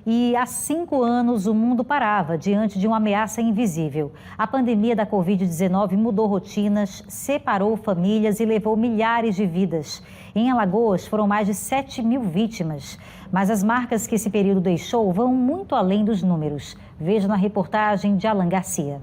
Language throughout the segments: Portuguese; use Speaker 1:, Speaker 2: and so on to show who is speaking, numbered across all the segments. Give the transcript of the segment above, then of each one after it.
Speaker 1: E há 5 anos o mundo parava diante de uma ameaça invisível. A pandemia da Covid-19 mudou rotinas, separou famílias e levou milhares de vidas. Em Alagoas foram mais de 7 mil vítimas. Mas as marcas que esse período deixou vão muito além dos números. Veja na reportagem de Alan Garcia.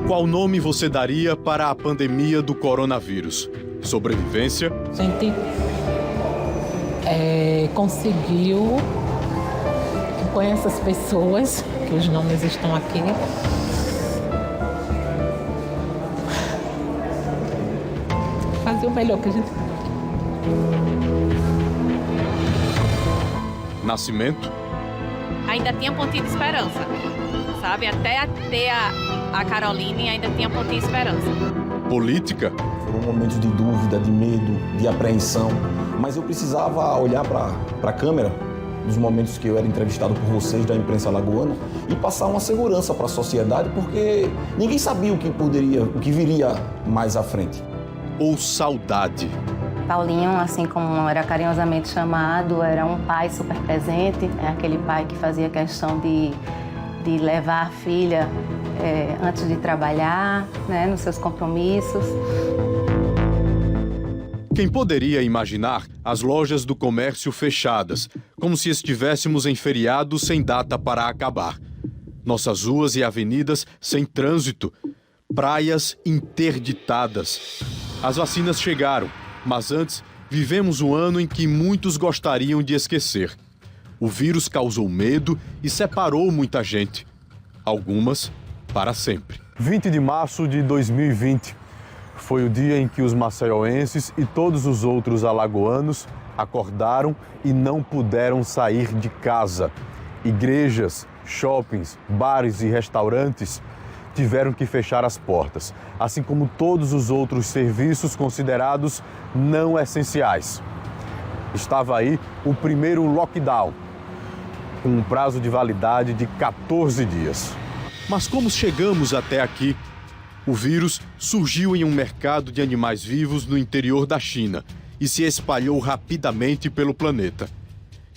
Speaker 2: Qual nome você daria para a pandemia do coronavírus? Sobrevivência?
Speaker 3: A gente conseguiu, com essas pessoas, que os nomes estão aqui, fazer o melhor que a gente pode.
Speaker 2: Nascimento?
Speaker 4: Ainda tinha pontinho de esperança, sabe? Até ter a Caroline ainda tinha pontinho de esperança.
Speaker 2: Política?
Speaker 5: Foram momentos de dúvida, de medo, de apreensão, mas eu precisava olhar para a câmera nos momentos que eu era entrevistado por vocês da imprensa alagoana e passar uma segurança para a sociedade, porque ninguém sabia o que viria mais à frente.
Speaker 2: Ou saudade?
Speaker 6: Paulinho, assim como era carinhosamente chamado, era um pai super presente, é aquele pai que fazia questão de levar a filha antes de trabalhar, né, nos seus compromissos.
Speaker 2: Quem poderia imaginar as lojas do comércio fechadas, como se estivéssemos em feriado sem data para acabar? Nossas ruas e avenidas sem trânsito, praias interditadas. As vacinas chegaram, mas antes vivemos um ano em que muitos gostariam de esquecer. O vírus causou medo e separou muita gente. Algumas para sempre.
Speaker 7: 20 de março de 2020 foi o dia em que os maceioenses e todos os outros alagoanos acordaram e não puderam sair de casa. Igrejas, shoppings, bares e restaurantes tiveram que fechar as portas, assim como todos os outros serviços considerados não essenciais. Estava aí o primeiro lockdown, com um prazo de validade de 14 dias.
Speaker 2: Mas como chegamos até aqui? O vírus surgiu em um mercado de animais vivos no interior da China e se espalhou rapidamente pelo planeta.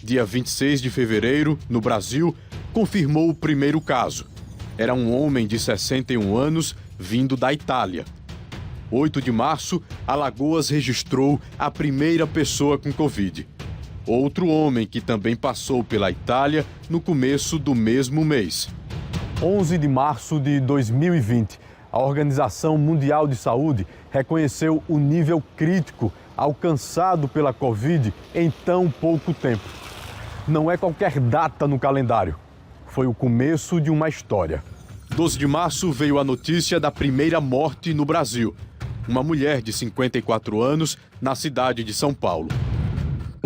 Speaker 2: Dia 26 de fevereiro, no Brasil, confirmou o primeiro caso. Era um homem de 61 anos, vindo da Itália. 8 de março, Alagoas registrou a primeira pessoa com Covid. Outro homem que também passou pela Itália no começo do mesmo mês.
Speaker 7: 11 de março de 2020, a Organização Mundial de Saúde reconheceu o nível crítico alcançado pela Covid em tão pouco tempo. Não é qualquer data no calendário. Foi o começo de uma história.
Speaker 2: 12 de março veio a notícia da primeira morte no Brasil. Uma mulher de 54 anos na cidade de São Paulo.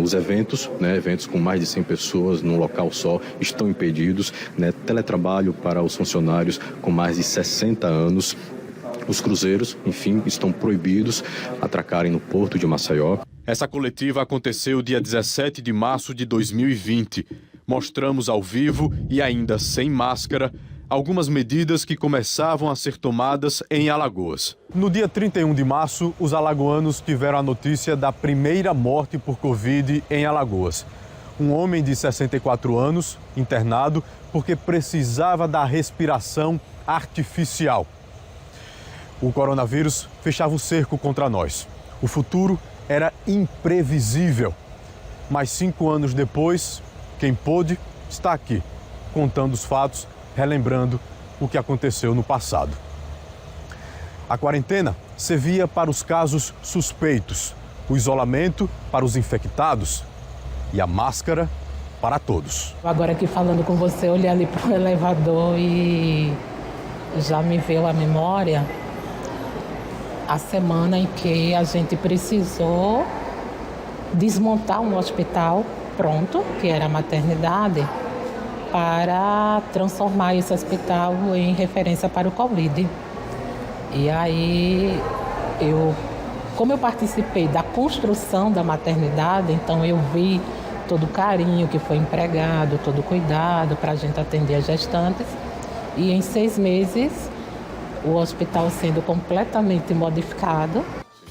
Speaker 8: Os eventos, eventos com mais de 100 pessoas num local só, estão impedidos. Teletrabalho para os funcionários com mais de 60 anos. Os cruzeiros, enfim, estão proibidos atracarem no porto de Maceió.
Speaker 2: Essa coletiva aconteceu dia 17 de março de 2020. Mostramos ao vivo e ainda sem máscara algumas medidas que começavam a ser tomadas em Alagoas.
Speaker 7: No dia 31 de março, os alagoanos tiveram a notícia da primeira morte por Covid em Alagoas. Um homem de 64 anos, internado, porque precisava da respiração artificial. O coronavírus fechava o cerco contra nós. O futuro era imprevisível. Mas 5 anos depois, quem pôde está aqui, contando os fatos, relembrando o que aconteceu no passado. A quarentena servia para os casos suspeitos, o isolamento para os infectados e a máscara para todos.
Speaker 3: Agora aqui falando com você, eu olhei ali para o elevador e já me veio à memória a semana em que a gente precisou desmontar um hospital pronto, que era a maternidade, para transformar esse hospital em referência para o Covid. E aí, como eu participei da construção da maternidade, então eu vi todo o carinho que foi empregado, todo o cuidado para a gente atender as gestantes. E em 6 meses, o hospital sendo completamente modificado.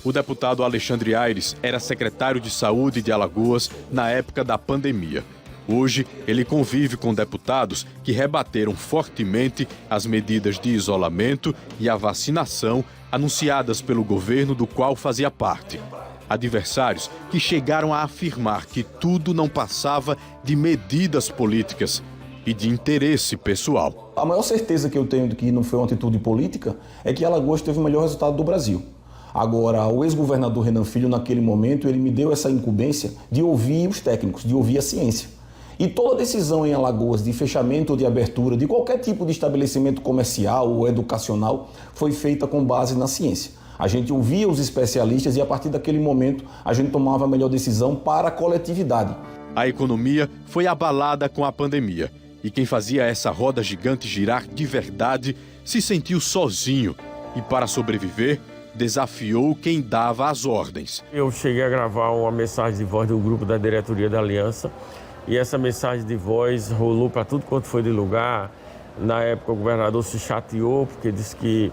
Speaker 2: O deputado Alexandre Aires era secretário de Saúde de Alagoas na época da pandemia. Hoje, ele convive com deputados que rebateram fortemente as medidas de isolamento e a vacinação anunciadas pelo governo do qual fazia parte. Adversários que chegaram a afirmar que tudo não passava de medidas políticas e de interesse pessoal.
Speaker 5: A maior certeza que eu tenho de que não foi uma atitude política é que Alagoas teve o melhor resultado do Brasil. Agora, o ex-governador Renan Filho, naquele momento, ele me deu essa incumbência de ouvir os técnicos, de ouvir a ciência. E toda decisão em Alagoas de fechamento ou de abertura de qualquer tipo de estabelecimento comercial ou educacional foi feita com base na ciência. A gente ouvia os especialistas e a partir daquele momento a gente tomava a melhor decisão para a coletividade.
Speaker 2: A economia foi abalada com a pandemia e quem fazia essa roda gigante girar de verdade se sentiu sozinho e, para sobreviver, desafiou quem dava as ordens.
Speaker 9: Eu cheguei a gravar uma mensagem de voz do grupo da diretoria da Aliança. E essa mensagem de voz rolou para tudo quanto foi de lugar. Na época o governador se chateou porque disse que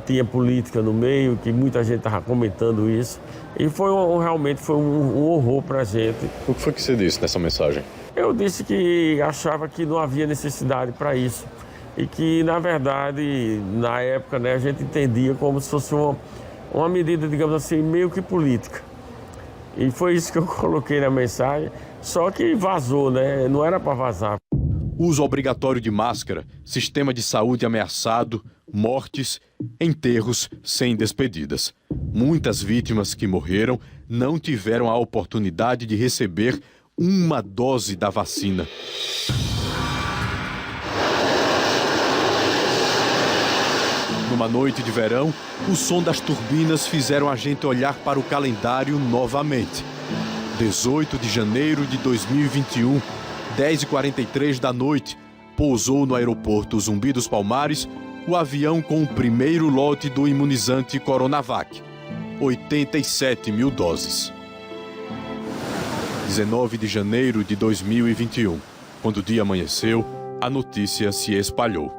Speaker 9: tinha política no meio, que muita gente estava comentando isso. E realmente foi um horror para a gente.
Speaker 8: O que foi que você disse nessa mensagem?
Speaker 9: Eu disse que achava que não havia necessidade para isso. E que, na verdade, na época, né, a gente entendia como se fosse uma medida, digamos assim, meio que política. E foi isso que eu coloquei na mensagem. Só que vazou, né? Não era para vazar.
Speaker 2: Uso obrigatório de máscara, sistema de saúde ameaçado, mortes, enterros sem despedidas. Muitas vítimas que morreram não tiveram a oportunidade de receber uma dose da vacina. Numa noite de verão, o som das turbinas fizeram a gente olhar para o calendário novamente. 18 de janeiro de 2021, 10h43 da noite, pousou no aeroporto Zumbi dos Palmares o avião com o primeiro lote do imunizante Coronavac, 87 mil doses. 19 de janeiro de 2021, quando o dia amanheceu, a notícia se espalhou.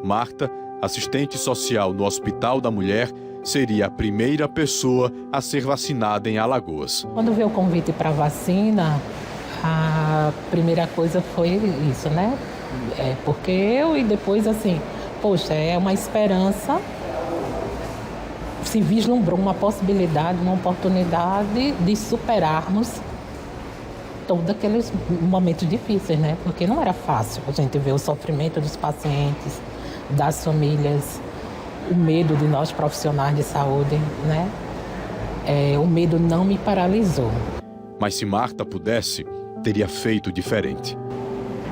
Speaker 2: Marta, assistente social no Hospital da Mulher, seria a primeira pessoa a ser vacinada em Alagoas.
Speaker 3: Quando veio o convite para vacina, a primeira coisa foi isso, né? Porque eu e depois assim, poxa, é uma esperança, se vislumbrou uma possibilidade, uma oportunidade de superarmos todos aqueles momentos difíceis, né? Porque não era fácil a gente ver o sofrimento dos pacientes, das famílias, o medo de nós profissionais de saúde, né? O medo não me paralisou.
Speaker 2: Mas se Marta pudesse, teria feito diferente.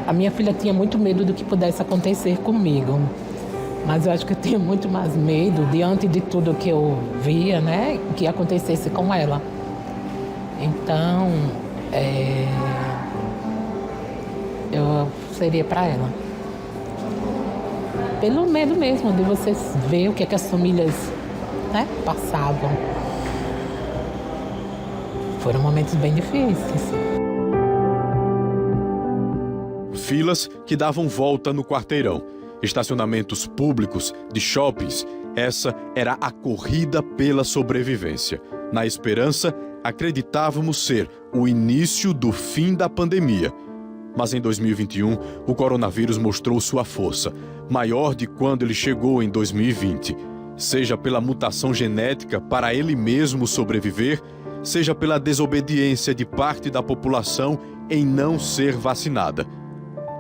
Speaker 3: A minha filha tinha muito medo do que pudesse acontecer comigo. Mas eu acho que eu tinha muito mais medo, diante de tudo que eu via, né? Que acontecesse com ela. Então, eu seria para ela. Pelo medo mesmo de você ver o que as famílias, né, passavam. Foram momentos bem difíceis.
Speaker 2: Filas que davam volta no quarteirão, estacionamentos públicos de shoppings. Essa era a corrida pela sobrevivência. Na esperança, acreditávamos ser o início do fim da pandemia. Mas em 2021, o coronavírus mostrou sua força, maior de quando ele chegou em 2020. Seja pela mutação genética para ele mesmo sobreviver, seja pela desobediência de parte da população em não ser vacinada.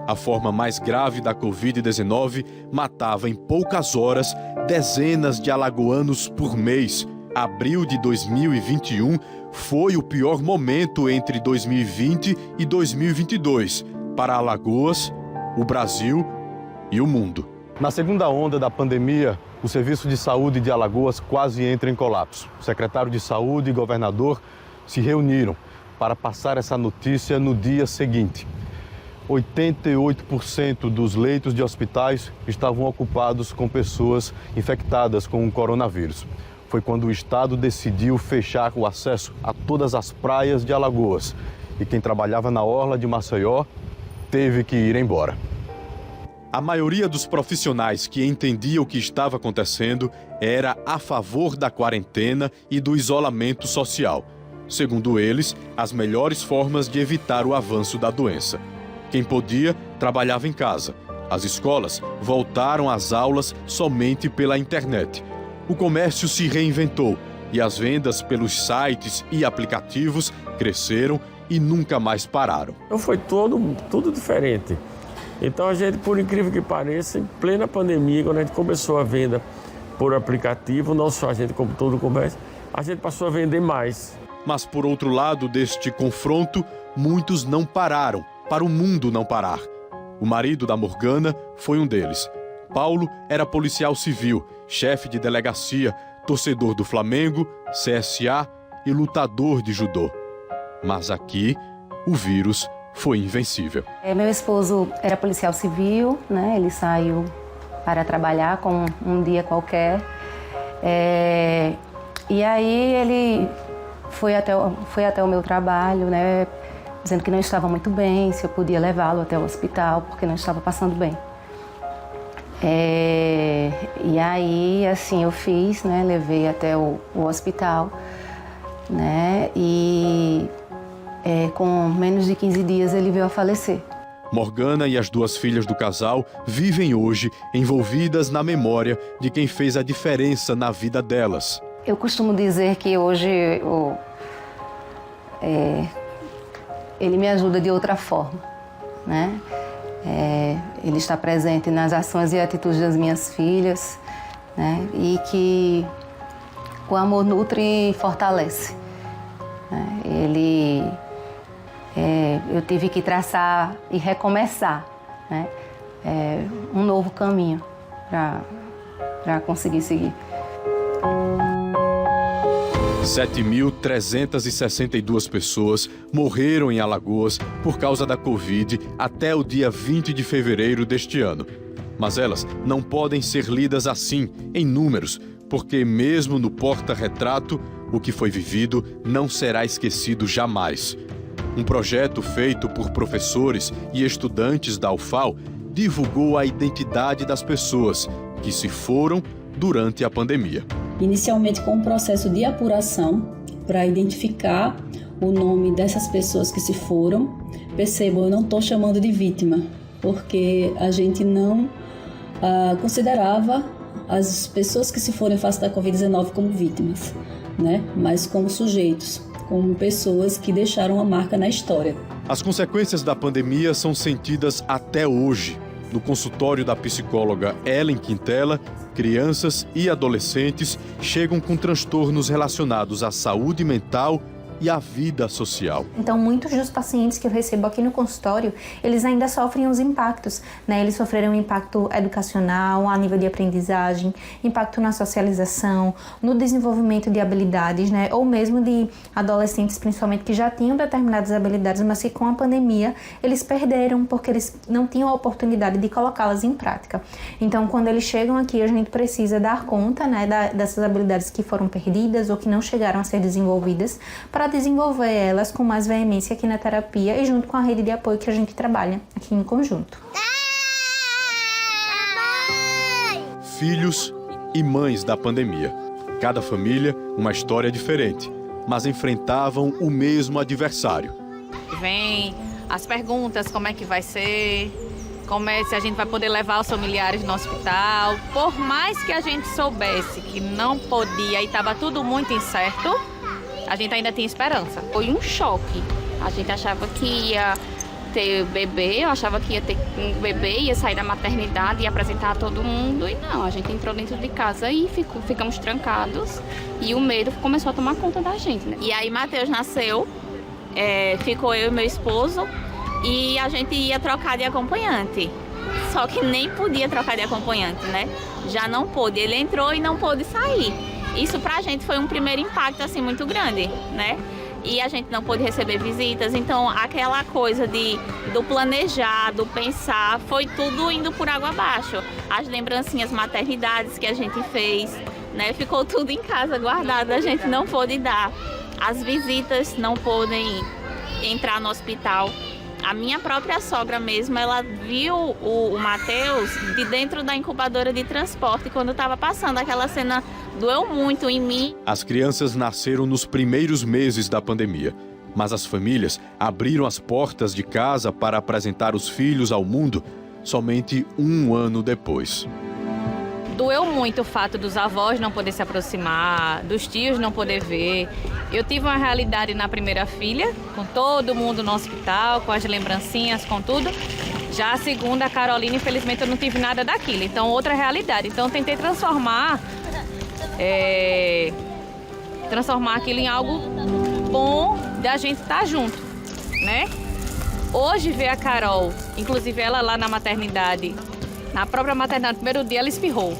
Speaker 2: A forma mais grave da Covid-19 matava em poucas horas dezenas de alagoanos por mês. Abril de 2021 foi o pior momento entre 2020 e 2022 para Alagoas, o Brasil e o mundo.
Speaker 7: Na segunda onda da pandemia, o Serviço de Saúde de Alagoas quase entra em colapso. O secretário de Saúde e governador se reuniram para passar essa notícia no dia seguinte. 88% dos leitos de hospitais estavam ocupados com pessoas infectadas com o coronavírus. Foi quando o Estado decidiu fechar o acesso a todas as praias de Alagoas e quem trabalhava na orla de Maceió teve que ir embora.
Speaker 2: A maioria dos profissionais que entendia o que estava acontecendo era a favor da quarentena e do isolamento social. Segundo eles, as melhores formas de evitar o avanço da doença. Quem podia, trabalhava em casa. As escolas voltaram às aulas somente pela internet. O comércio se reinventou e as vendas pelos sites e aplicativos cresceram e nunca mais pararam.
Speaker 9: Então foi tudo diferente. Então a gente, por incrível que pareça, em plena pandemia, quando a gente começou a venda por aplicativo, não só a gente, como todo o comércio, a gente passou a vender mais.
Speaker 2: Mas por outro lado deste confronto, muitos não pararam, para o mundo não parar. O marido da Morgana foi um deles. Paulo era policial civil, chefe de delegacia, torcedor do Flamengo, CSA e lutador de judô. Mas aqui, o vírus foi invencível.
Speaker 6: Meu esposo era policial civil, né? Ele saiu para trabalhar com um dia qualquer. E aí ele foi até o meu trabalho, né? Dizendo que não estava muito bem, se eu podia levá-lo até o hospital, porque não estava passando bem. E aí, assim, eu fiz, né? Levei até o hospital, né? E com menos de 15 dias ele veio a falecer.
Speaker 2: Morgana e as duas filhas do casal vivem hoje envolvidas na memória de quem fez a diferença na vida delas.
Speaker 6: Eu costumo dizer que hoje ele me ajuda de outra forma, né? Ele está presente nas ações e atitudes das minhas filhas, né? E que o amor nutre e fortalece, né? Eu tive que traçar e recomeçar, né? Um novo caminho para conseguir seguir.
Speaker 2: 7.362 pessoas morreram em Alagoas por causa da Covid até o dia 20 de fevereiro deste ano. Mas elas não podem ser lidas assim, em números, porque mesmo no porta-retrato, o que foi vivido não será esquecido jamais. Um projeto feito por professores e estudantes da UFAL divulgou a identidade das pessoas que se foram durante a pandemia.
Speaker 10: Inicialmente com um processo de apuração para identificar o nome dessas pessoas que se foram. Percebam, eu não estou chamando de vítima, porque a gente não considerava as pessoas que se foram em face da Covid-19 como vítimas, né? Mas como sujeitos, como pessoas que deixaram uma marca na história.
Speaker 2: As consequências da pandemia são sentidas até hoje. No consultório da psicóloga Ellen Quintela, crianças e adolescentes chegam com transtornos relacionados à saúde mental e à vida social.
Speaker 11: Então, muitos dos pacientes que eu recebo aqui no consultório, eles ainda sofrem os impactos, né? Eles sofreram impacto educacional, a nível de aprendizagem, impacto na socialização, no desenvolvimento de habilidades, né? Ou mesmo de adolescentes, principalmente, que já tinham determinadas habilidades, mas que com a pandemia eles perderam porque eles não tinham a oportunidade de colocá-las em prática. Então, quando eles chegam aqui, a gente precisa dar conta, né, dessas habilidades que foram perdidas ou que não chegaram a ser desenvolvidas, para desenvolver elas com mais veemência aqui na terapia e junto com a rede de apoio que a gente trabalha aqui em conjunto.
Speaker 2: Filhos e mães da pandemia. Cada família, uma história diferente, mas enfrentavam o mesmo adversário.
Speaker 4: Vem as perguntas, como é que vai ser, se a gente vai poder levar os familiares no hospital. Por mais que a gente soubesse que não podia e estava tudo muito incerto, a gente ainda tinha esperança.
Speaker 12: Foi um choque. A gente achava que ia ter bebê, eu achava que ia ter um bebê, ia sair da maternidade e apresentar a todo mundo. E não, a gente entrou dentro de casa e ficamos trancados. E o medo começou a tomar conta da gente, né?
Speaker 4: E aí Matheus nasceu, ficou eu e meu esposo e a gente ia trocar de acompanhante. Só que nem podia trocar de acompanhante, né? Já não pôde. Ele entrou e não pôde sair. Isso pra gente foi um primeiro impacto, assim, muito grande, né? E a gente não pôde receber visitas, então aquela coisa do planejar, do pensar, foi tudo indo por água abaixo. As lembrancinhas maternidades que a gente fez, né? Ficou tudo em casa guardado, a gente não pôde dar. As visitas não podem entrar no hospital. A minha própria sogra mesmo, ela viu o Matheus de dentro da incubadora de transporte. Quando estava passando, aquela cena doeu muito em mim.
Speaker 2: As crianças nasceram nos primeiros meses da pandemia, mas as famílias abriram as portas de casa para apresentar os filhos ao mundo somente um ano depois.
Speaker 13: Doeu muito o fato dos avós não poder se aproximar, dos tios não poder ver. Eu tive uma realidade na primeira filha, com todo mundo no hospital, com as lembrancinhas, com tudo. Já a segunda, a Carolina, infelizmente eu não tive nada daquilo. Então, outra realidade. Então, eu tentei transformar aquilo em algo bom da gente estar junto, né? Hoje, ver a Carol, inclusive ela lá na maternidade, na própria maternidade, no primeiro dia, ela espirrou.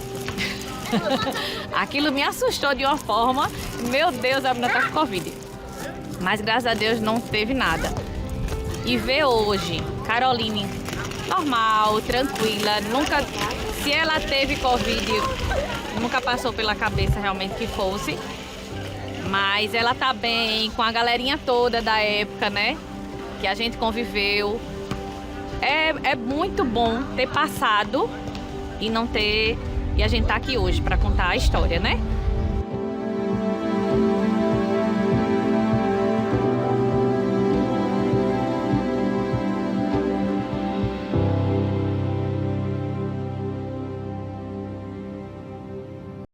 Speaker 13: Aquilo me assustou de uma forma, meu Deus, a menina tá com Covid. Mas graças a Deus não teve nada. E ver hoje, Caroline, normal, tranquila, nunca, se ela teve Covid, nunca passou pela cabeça realmente que fosse. Mas ela tá bem, com a galerinha toda da época, né? Que a gente conviveu. É muito bom ter passado e não ter... E a gente tá aqui hoje para contar a história, né?